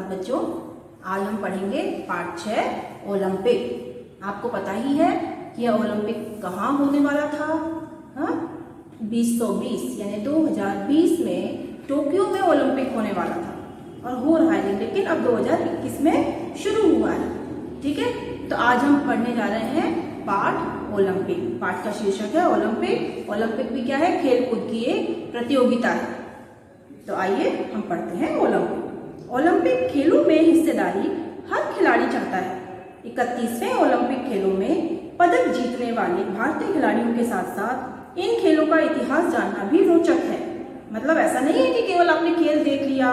नमस्कार बच्चों, आज हम पढ़ेंगे पाठ 6 ओलंपिक। आपको पता ही है कि यह ओलंपिक कहाँ होने वाला था। 2020 यानी 2020 में टोक्यो में ओलंपिक होने वाला था और हो रहा है, लेकिन अब 2021 में शुरू हुआ है। ठीक है, तो आज हम पढ़ने जा रहे हैं पाठ ओलंपिक। पाठ का शीर्षक है ओलंपिक। ओलंपिक भी क्या है? खेल कूद की एक प्रतियोगिता है। तो आइए हम पढ़ते हैं ओलंपिक। ओलंपिक खेलों में हिस्सेदारी हर खिलाड़ी चाहता है। 31वें ओलंपिक खेलों में पदक जीतने वाले भारतीय खिलाड़ियों के साथ साथ इन खेलों का इतिहास जानना भी रोचक है। मतलब ऐसा नहीं है कि केवल आपने खेल देख लिया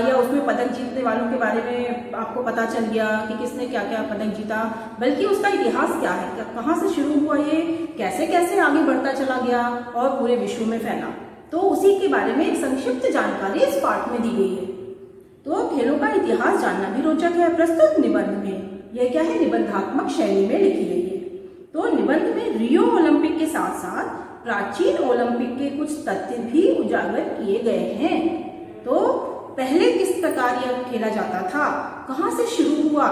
या उसमें पदक जीतने वालों के बारे में आपको पता चल गया कि किसने क्या क्या पदक जीता, बल्कि उसका इतिहास क्या है, कहाँ से शुरू हुआ, ये कैसे कैसे आगे बढ़ता चला गया और पूरे विश्व में फैला। तो उसी के बारे में एक संक्षिप्त जानकारी इस पाठ में दी गई है। तो खेलों का इतिहास जानना भी रोचक है। प्रस्तुत निबंध में यह क्या है? निबंधात्मक शैली में लिखी गई है। तो निबंध में रियो ओलंपिक के साथ साथ प्राचीन ओलंपिक के कुछ तथ्य भी उजागर किए गए हैं। तो पहले किस प्रकार यह खेला जाता था, कहाँ से शुरू हुआ,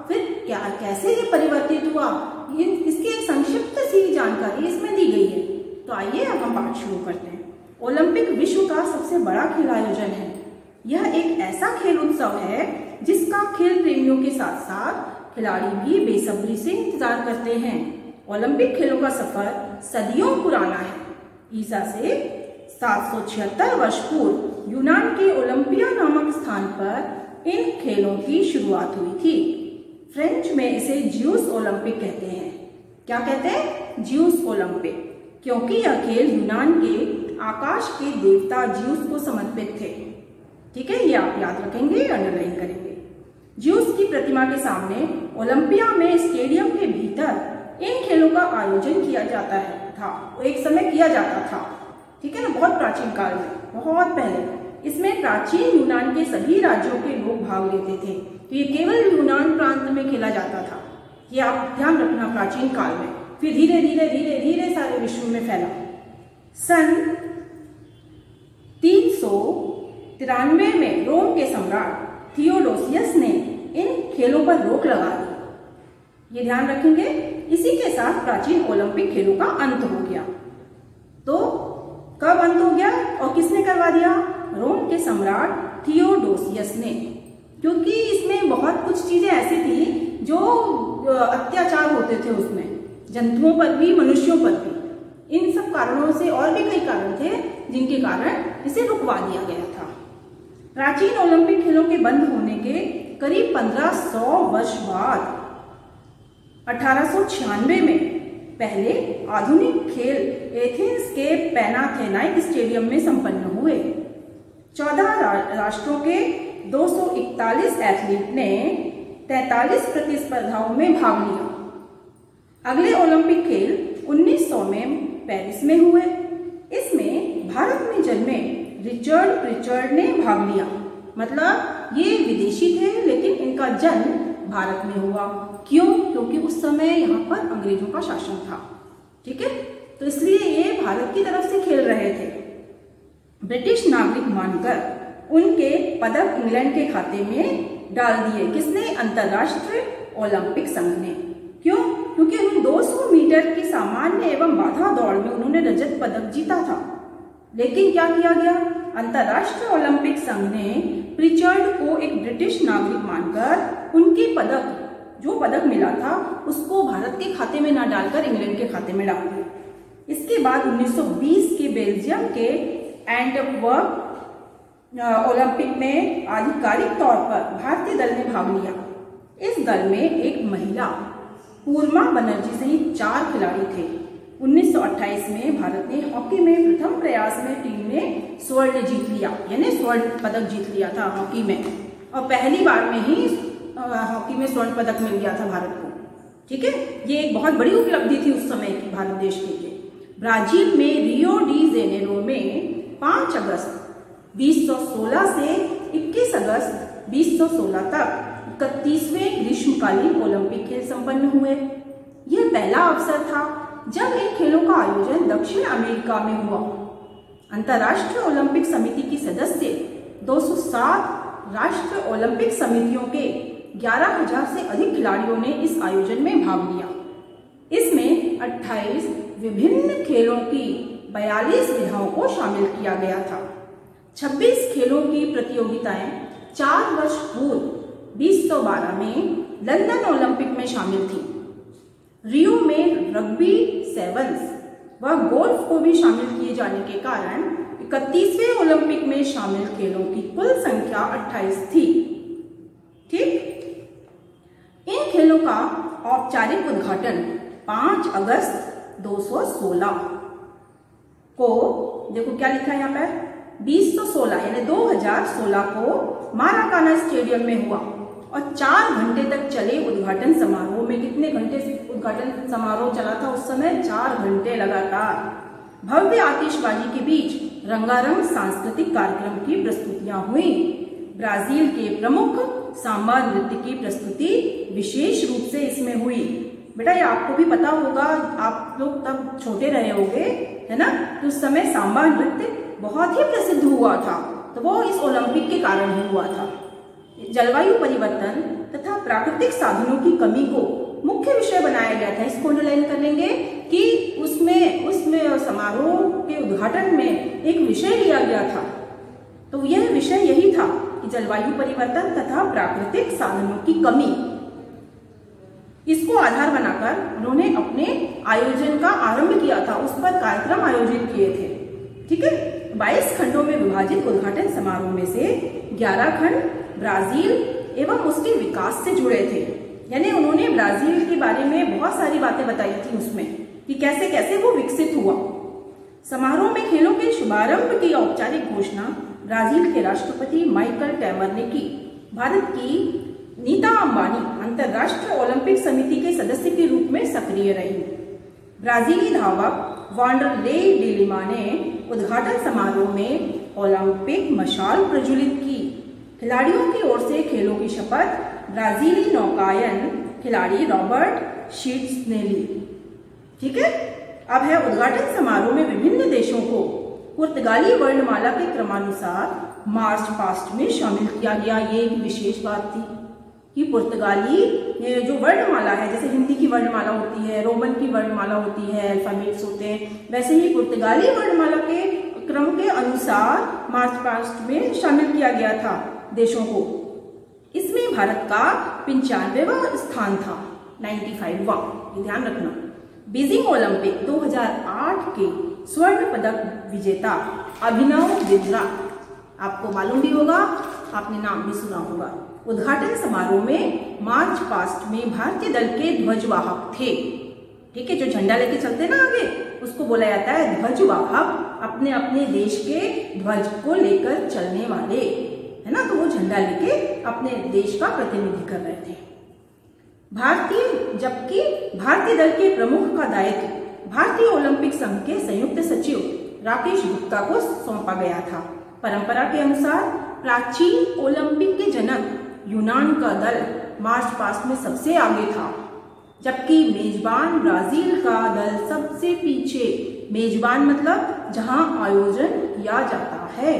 फिर क्या कैसे ये परिवर्तित हुआ, इसकी एक संक्षिप्त सी जानकारी इसमें दी गई है। तो आइए अब हम पाठ शुरू करते हैं। ओलंपिक विश्व का सबसे बड़ा खेल आयोजन है। यह एक ऐसा खेल उत्सव है जिसका खेल प्रेमियों के साथ साथ खिलाड़ी भी बेसब्री से इंतजार करते हैं। ओलंपिक खेलों का सफर सदियों पुराना है। ईसा से 776 वर्ष पूर्व यूनान के ओलंपिया नामक स्थान पर इन खेलों की शुरुआत हुई थी। फ्रेंच में इसे ज्यूस ओलंपिक कहते हैं। क्या कहते हैं? ज्यूस ओलंपिक, क्योंकि यह खेल यूनान के आकाश के देवता ज्यूस को समर्पित थे। ठीक है, ये आप याद रखेंगे, अंडरलाइन करेंगे। ज्यूस की प्रतिमा के सामने ओलंपिया में स्टेडियम के भीतर इन खेलों का आयोजन किया जाता था। एक समय किया जाता था, ठीक है ना, बहुत प्राचीन काल में, बहुत पहले। इसमें प्राचीन यूनान के सभी राज्यों के लोग भाग लेते थे। तो ये केवल यूनान प्रांत में खेला जाता था, ये आप ध्यान रखना, प्राचीन काल में। फिर धीरे धीरे धीरे धीरे सारे विश्व में फैला। सन 393 में रोम के सम्राट थियोडोसियस ने इन खेलों पर रोक लगा दी। ये ध्यान रखेंगे। इसी के साथ प्राचीन ओलंपिक खेलों का अंत हो गया। तो कब अंत हो गया और किसने करवा दिया? रोम के सम्राट थियोडोसियस ने। क्योंकि इसमें बहुत कुछ चीजें ऐसी थी जो अत्याचार होते थे उसमें, जंतुओं पर भी, मनुष्यों पर भी। इन सब कारणों से, और भी कई कारण थे जिनके कारण इसे रुकवा दिया गया था। प्राचीन ओलंपिक खेलों के बंद होने के करीब 1500 वर्ष बाद 1896 में पहले आधुनिक खेल एथेंस के पैनाथेनाइक स्टेडियम में संपन्न हुए। 14 राष्ट्रों के 241 एथलीट ने 43 प्रतिस्पर्धाओं में भाग लिया। अगले ओलंपिक खेल 1900 में पेरिस में हुए। इसमें भारत में जन्मे रिचर्ड प्रिचर्ड ने भाग लिया। मतलब ये विदेशी थे, लेकिन इनका जन्म भारत में हुआ। क्यों? क्योंकि उस समय यहाँ पर अंग्रेजों का शासन था। ठीक है, तो इसलिए ये भारत की तरफ से खेल रहे थे। ब्रिटिश नागरिक मानकर उनके पदक इंग्लैंड के खाते में डाल दिए। किसने? अंतरराष्ट्रीय ओलंपिक संघ ने। क्यों? क्योंकि उन 200 मीटर की सामान्य एवं बाधा दौड़ में उन्होंने रजत पदक जीता था। लेकिन क्या किया गया? अंतरराष्ट्रीय ओलंपिक संघ ने प्रिचर्ड को एक ब्रिटिश नागरिक मानकर उनके पदक, जो पदक मिला था, उसको भारत के खाते में ना डालकर इंग्लैंड के खाते में डाल दिया। इसके बाद 1920 के बेल्जियम के एंटवर्प ओलंपिक में आधिकारिक तौर पर भारतीय दल ने भाग लिया। इस दल में एक महिला पूर्णा बनर्जी सहित 4 खिलाड़ी थे। 1928 में भारत ने हॉकी में प्रथम प्रयास में टीम ने स्वर्ण जीत लिया, यानी स्वर्ण पदक जीत लिया था हॉकी में, और पहली बार में ही हॉकी में स्वर्ण पदक मिल गया था भारत को। ठीक है, ये एक बहुत बड़ी उपलब्धि थी उस समय की भारत देश के लिए। ब्राजील में रियो डी जेनेरो में 5 अगस्त 2016 से 21 अगस्त 2016 तक 31वें ग्रीष्मकालीन ओलंपिक खेल संपन्न हुए। यह पहला अवसर था जब इन खेलों का आयोजन दक्षिण अमेरिका में हुआ। अंतर्राष्ट्रीय ओलंपिक समिति की सदस्य 207 राष्ट्रीय ओलंपिक समितियों के 11,000 से अधिक खिलाड़ियों ने इस आयोजन में भाग लिया। इसमें 28 विभिन्न खेलों की 42 विधाओं को शामिल किया गया था। 26 खेलों की प्रतियोगिताएं 4 वर्ष पूर्व 2012 में लंदन ओलंपिक में शामिल थी। रियो में रग्बी सेवन्स व गोल्फ को भी शामिल किए जाने के कारण 31वें ओलंपिक में शामिल खेलों की कुल संख्या 28 थी। ठीक, इन खेलों का औपचारिक उद्घाटन 5 अगस्त 2016 को, देखो क्या लिखा है यहाँ पर, 2016 यानी 2016 को माराकाना स्टेडियम में हुआ और 4 घंटे तक चले उद्घाटन समारोह में, कितने घंटे उद्घाटन समारोह चला था उस समय? 4 घंटे लगातार भव्य आतिशबाजी के बीच रंगारंग सांस्कृतिक कार्यक्रम की प्रस्तुतियां हुई। ब्राजील के प्रमुख सांबा नृत्य की प्रस्तुति विशेष रूप से इसमें हुई। बेटा ये आपको भी पता होगा, आप लोग तब छोटे रहे होंगे, है ना, तो उस समय सांबा नृत्य बहुत ही प्रसिद्ध हुआ था, तो वो इस ओलंपिक के कारण ही हुआ था। जलवायु परिवर्तन तथा प्राकृतिक साधनों की कमी को मुख्य विषय बनाया गया था। इसको अंडरलाइन कर लेंगे कि उसमें समारोह के उद्घाटन में एक विषय लिया गया था, तो यह विषय यही था कि जलवायु परिवर्तन तथा प्राकृतिक साधनों की कमी। इसको आधार बनाकर उन्होंने अपने आयोजन का आरंभ किया था, उस पर कार्यक्रम आयोजित किए थे। ठीक है, 22 खंडों में विभाजित उद्घाटन समारोह में से 11 खंड ब्राजील एवं उसके विकास से जुड़े थे। यानी उन्होंने ब्राजील के बारे में बहुत सारी बातें बताई थी उसमें कि कैसे कैसे वो विकसित हुआ। समारोह में खेलों के शुभारंभ की औपचारिक घोषणा ब्राजील के राष्ट्रपति माइकल टेमर ने की। भारत की नीता अंबानी अंतर्राष्ट्रीय ओलंपिक समिति के सदस्य के रूप में सक्रिय रही। ब्राजीली धावक वांडरले डी लिमा ने उद्घाटन समारोह में ओलंपिक मशाल प्रज्वलित की। खिलाड़ियों की ओर से खेलों की शपथ ब्राजीली नौकायन खिलाड़ी रॉबर्ट शीट्स ने ली। ठीक है, अब है उद्घाटन समारोह में विभिन्न देशों को पुर्तगाली वर्णमाला के क्रमानुसार मार्च पास्ट में शामिल किया गया। ये एक विशेष बात थी कि पुर्तगाली जो वर्णमाला है, जैसे हिंदी की वर्णमाला होती है, रोमन की वर्णमाला होती है, अल्फाबेट्स होते हैं, वैसे ही पुर्तगाली वर्णमाला के क्रम के अनुसार मार्च पास्ट में शामिल किया गया था देशों को। इसमें भारत का 95वां स्थान था, 95वां, ये ध्यान रखना। बीजिंग ओलंपिक 2008 के स्वर्ण पदक विजेता अभिनव बिंद्रा, आपको मालूम भी होगा, आपने नाम भी सुना होगा। उद्घाटन समारोह में मार्च पास्ट में भारतीय दल के ध्वजवाहक थे। ठीक है, जो झंडा लेके चलते ना आगे, उसको बोला जाता है ध्वजवाहक, अपने अपने देश के ध्वज को लेकर चलने वाले, है ना, तो वो झंडा लेके अपने देश का प्रतिनिधि कर रहे थे। जबकि भारतीय दल के प्रमुख का दायित्व भारतीय ओलंपिक संघ के संयुक्त सचिव राकेश गुप्ता को सौंपा गया था। परंपरा के अनुसार प्राचीन ओलंपिक के जनक यूनान का दल मार्च पास्ट में सबसे आगे था, जबकि मेजबान ब्राजील का दल सबसे पीछे। मेजबान मतलब जहां आयोजन किया जाता है,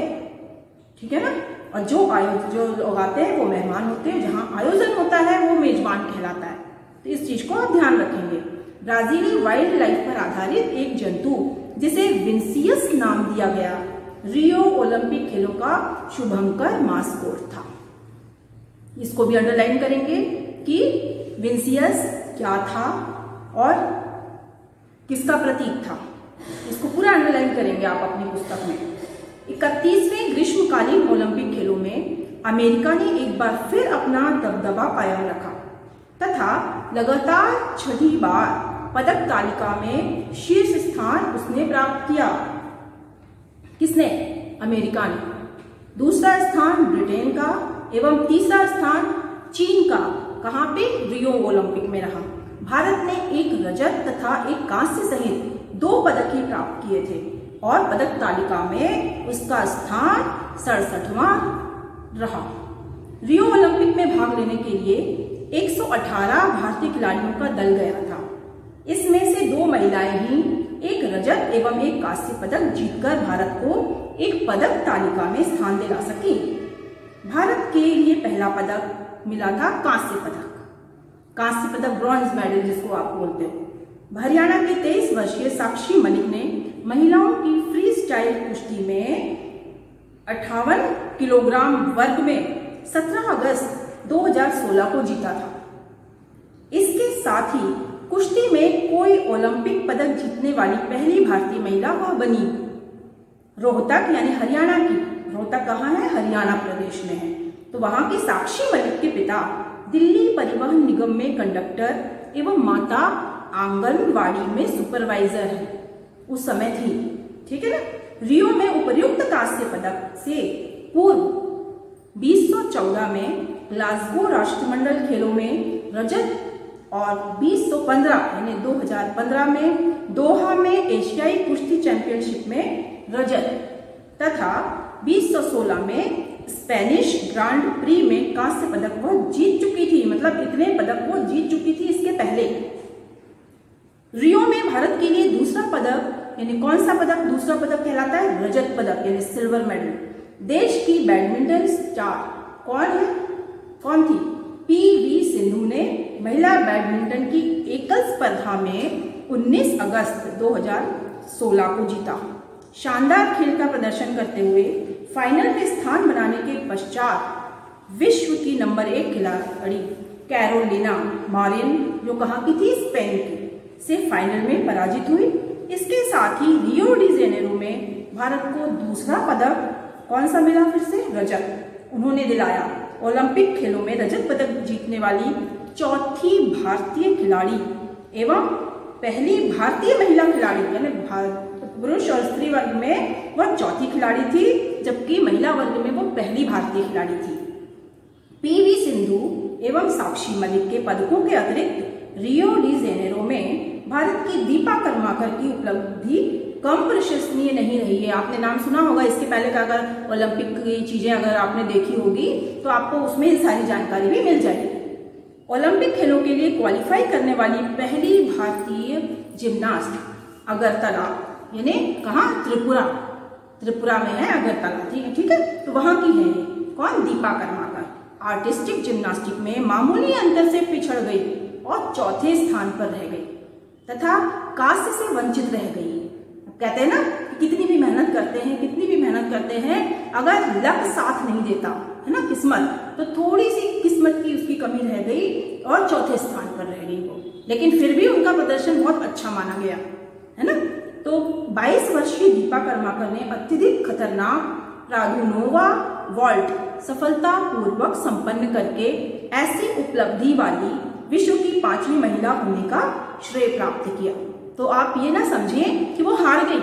ठीक है ना, और जो लोग आते हैं वो मेहमान होते हैं, जहां आयोजन होता है वो मेजबान कहलाता है। तो इस चीज को आप ध्यान रखेंगे। ब्राजीली वाइल्ड लाइफ पर आधारित एक जंतु जिसे विंसियस नाम दिया गया, रियो ओलंपिक खेलों का शुभंकर मास्कोट था। इसको भी अंडरलाइन करेंगे कि विंसियस क्या था और किसका प्रतीक था, इसको पूरा अंडरलाइन करेंगे आप अपनी पुस्तक में। 31वें ग्रीष्मकालीन ओलंपिक खेलों में अमेरिका ने एक बार फिर अपना दबदबा कायम रखा तथा लगातार 6ठी बार पदक तालिका में शीर्ष स्थान उसने प्राप्त किया। किसने? अमेरिका ने। दूसरा स्थान ब्रिटेन का एवं तीसरा स्थान चीन का, कहां पे? रियो ओलंपिक में रहा। भारत ने एक रजत तथा एक कांस्य सहित 2 पदक ही प्राप्त किए थे और पदक तालिका में उसका स्थान 67वां रहा। रियो ओलंपिक में भाग लेने के लिए 118 भारतीय खिलाड़ियों का दल गया था। इसमें से 2 महिलाएं ही एक रजत एवं एक कांस्य पदक जीतकर भारत को एक पदक तालिका में स्थान दिला सकी। भारत के लिए पहला पदक मिला था कांस्य पदक ब्रॉन्ज मेडल जिसको आप बोलते हो। हरियाणा के 23 वर्षीय साक्षी मलिक ने महिलाओं की फ्री स्टाइल कुश्ती में 58 किलोग्राम वर्ग में 17 अगस्त 2016 को जीता था। इसके साथ ही कुश्ती में कोई ओलंपिक पदक जीतने वाली पहली भारतीय महिला वह बनी। रोहतक यानी हरियाणा की, रोहतक कहाँ है? हरियाणा प्रदेश में है। तो वहां की साक्षी मलिक के पिता दिल्ली परिवहन निगम में कंडक्टर एवं माता आंगनवाड़ी में सुपरवाइजर है उस समय थी। ठीक है ना। रियो में उपर्युक्त कांस्य पदक से पूर्व 2014 में ग्लासगो राष्ट्रमंडल खेलों में रजत और 2015 यानी 2015 में दोहा में एशियाई कुश्ती चैंपियनशिप में रजत तथा 2016 में स्पेनिश ग्रांड प्री में कांस्य पदक वो जीत चुकी थी। मतलब इतने पदक वो जीत चुकी थी इसके पहले। रियो में भारत के लिए दूसरा पदक यानी कौन सा पदक? दूसरा पदक कहलाता है रजत पदक यानी सिल्वर मेडल। देश की बैडमिंटन स्टार कौन थी? पीवी सिंधु ने महिला बैडमिंटन की एकल स्पर्धा में 19 अगस्त 2016 को जीता। शानदार खेल का प्रदर्शन करते हुए फाइनल में स्थान बनाने के पश्चात विश्व की नंबर 1 खिलाड़ी कैरोलिना मारिन, जो कहाँ की थी? स्पेन की, से फाइनल में पराजित हुई। इसके साथ ही रियो डी जेनेरो में भारत को दूसरा पदक कौन सा मिला? फिर से रजत उन्होंने दिलाया। ओलंपिक खेलों में रजत पदक जीतने वाली चौथी भारतीय खिलाड़ी एवं पहली भारतीय महिला खिलाड़ी यानी पुरुष और स्त्री वर्ग में वह चौथी खिलाड़ी थी, जबकि महिला वर्ग में वो पहली भारतीय खिलाड़ी थी। पीवी सिंधु एवं साक्षी मलिक के पदकों के अतिरिक्त रियो डी जेनेरो में भारत की दीपा कर्माकर की उपलब्धि कम प्रशंसनीय नहीं रही है। आपने नाम सुना होगा इसके पहले का, अगर ओलंपिक की चीजें अगर आपने देखी होगी तो आपको उसमें सारी जानकारी भी मिल जाएगी। ओलंपिक खेलों के लिए क्वालिफाई करने वाली पहली भारतीय जिम्नास्ट अगरतला यानी कहाँ? त्रिपुरा में है अगरतला। ठीक है। तो वहां की है कौन? दीपा कर्माकर। आर्टिस्टिक जिम्नास्टिक में मामूली अंतर से पिछड़ गई और चौथे स्थान पर रह गई तथा कांस्य से वंचित रह गई। कहते हैं ना कितनी भी मेहनत करते हैं अगर लक साथ नहीं देता है ना, किस्मत, तो थोड़ी सी किस्मत की उसकी कमी रह गई और चौथे स्थान पर रह गई वो, लेकिन फिर भी उनका प्रदर्शन बहुत अच्छा माना गया है ना। तो 22 वर्षीय दीपा कर्माकर ने अत्यधिक खतरनाक रागुनोवा वॉल्ट सफलतापूर्वक संपन्न करके ऐसी उपलब्धि वाली विश्व की 5वीं महिला होने का श्रेय प्राप्त किया। तो आप ये ना समझें कि वो हार गई,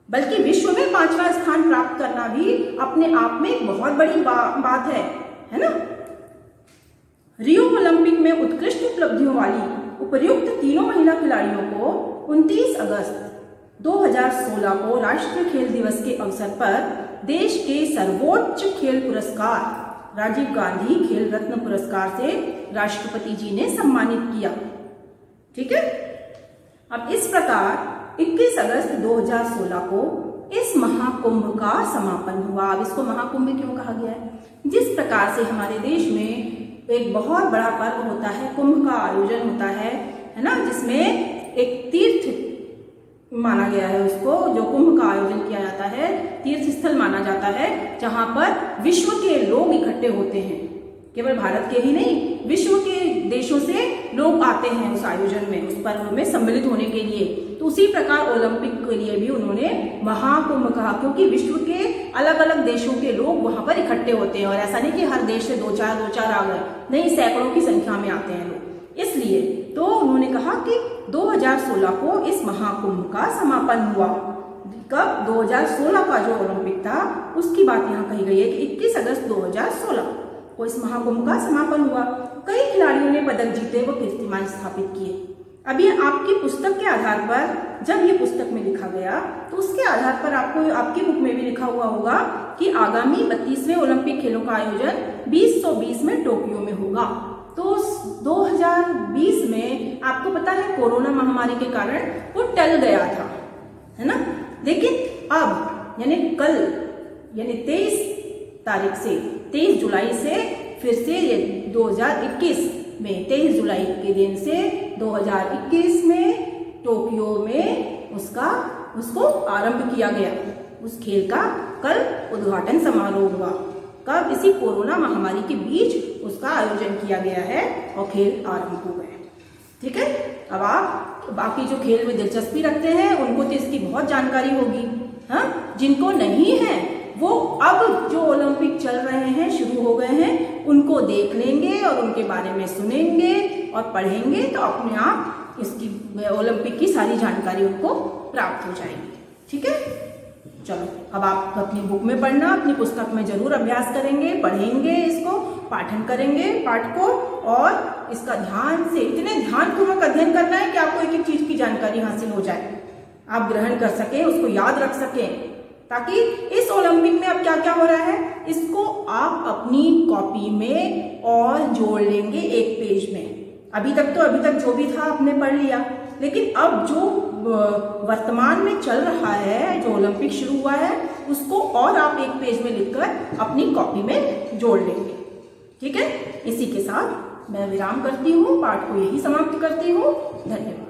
बल्कि विश्व में 5वां स्थान प्राप्त करना भी अपने आप में एक बहुत बड़ी बात है ना। रियो ओलंपिक में उत्कृष्ट उपलब्धियों वाली उपर्युक्त तीनों महिला खिलाड़ियों को 29 अगस्त 2016 को राष्ट्रीय खेल दिवस के अवसर पर देश के सर्वोच्च खेल पुरस्कार राजीव गांधी खेल रत्न पुरस्कार से राष्ट्रपति जी ने सम्मानित किया। ठीक है। अब इस प्रकार 21 अगस्त 2016 को इस महाकुंभ का समापन हुआ। अब इसको महाकुंभ क्यों कहा गया है? जिस प्रकार से हमारे देश में एक बहुत बड़ा पर्व होता है, कुंभ का आयोजन होता है ना, जिसमें एक तीर्थ माना गया है उसको, जो कुंभ का आयोजन किया जाता है, तीर्थ स्थल माना जाता है, जहां पर विश्व के लोग इकट्ठे होते हैं। केवल भारत के ही नहीं, विश्व के देशों से लोग आते हैं उस आयोजन में, उस पर्व में सम्मिलित होने के लिए। तो उसी प्रकार ओलंपिक के लिए भी उन्होंने महाकुंभ कहा, क्योंकि विश्व के अलग अलग देशों के लोग वहां पर इकट्ठे होते हैं। और ऐसा नहीं कि हर देश से दो चार आ गए, नहीं, सैकड़ों की संख्या में आते हैं लोग। इसलिए तो उन्होंने कहा कि 2016 को इस महाकुंभ का समापन हुआ। कब? 2016 का जो ओलंपिक था उसकी बात यहाँ कही गई है कि 21 अगस्त 2016 को इस महाकुंभ का समापन हुआ। कई खिलाड़ियों ने पदक जीते व कीर्तिमान स्थापित किए। अब ये आपकी पुस्तक के आधार पर, जब ये पुस्तक में लिखा गया तो उसके आधार पर आपको आपकी बुक में भी लिखा हुआ होगा कि आगामी 32वें ओलंपिक खेलों का आयोजन 2020 में टोक्यो में होगा। तो 2020 में आपको पता है कोरोना महामारी के कारण वो टल गया था, है ना। लेकिन अब यानी कल यानी 23 तारीख से 23 जुलाई से फिर से ये 2021 में 23 जुलाई के दिन से 2021 में टोक्यो में उसको आरंभ किया गया। उस खेल का कल उद्घाटन समारोह हुआ। कब? इसी कोरोना महामारी के बीच उसका आयोजन किया गया है और खेल आरंभ हो गए। ठीक है, अब आप बाकी जो खेल में दिलचस्पी रखते हैं उनको तो इसकी बहुत जानकारी होगी। हाँ, जिनको नहीं है वो अब जो ओलंपिक चल रहे हैं, शुरू हो गए हैं, उनको देख लेंगे और उनके बारे में सुनेंगे और पढ़ेंगे तो अपने आप इसकी ओलंपिक की सारी जानकारी उनको प्राप्त हो जाएगी। ठीक है, चलो अब आप अपनी बुक में पढ़ना, अपनी पुस्तक में जरूर अभ्यास करेंगे, पढ़ेंगे, इसको पाठन करेंगे पाठ को, और इसका ध्यान से, इतने ध्यानपूर्वक अध्ययन करना है कि आपको एक एक चीज की जानकारी हासिल हो जाए, आप ग्रहण कर सकें, उसको याद रख सकें, ताकि इस ओलंपिक में अब क्या क्या हो रहा है इसको आप अपनी कॉपी में और जोड़ लेंगे एक पेज में। अभी तक जो भी था आपने पढ़ लिया, लेकिन अब जो वर्तमान में चल रहा है, जो ओलंपिक शुरू हुआ है, उसको और आप एक पेज में लिखकर अपनी कॉपी में जोड़ लेंगे। ठीक है, इसी के साथ मैं विराम करती हूँ, पाठ को यही समाप्त करती हूँ। धन्यवाद।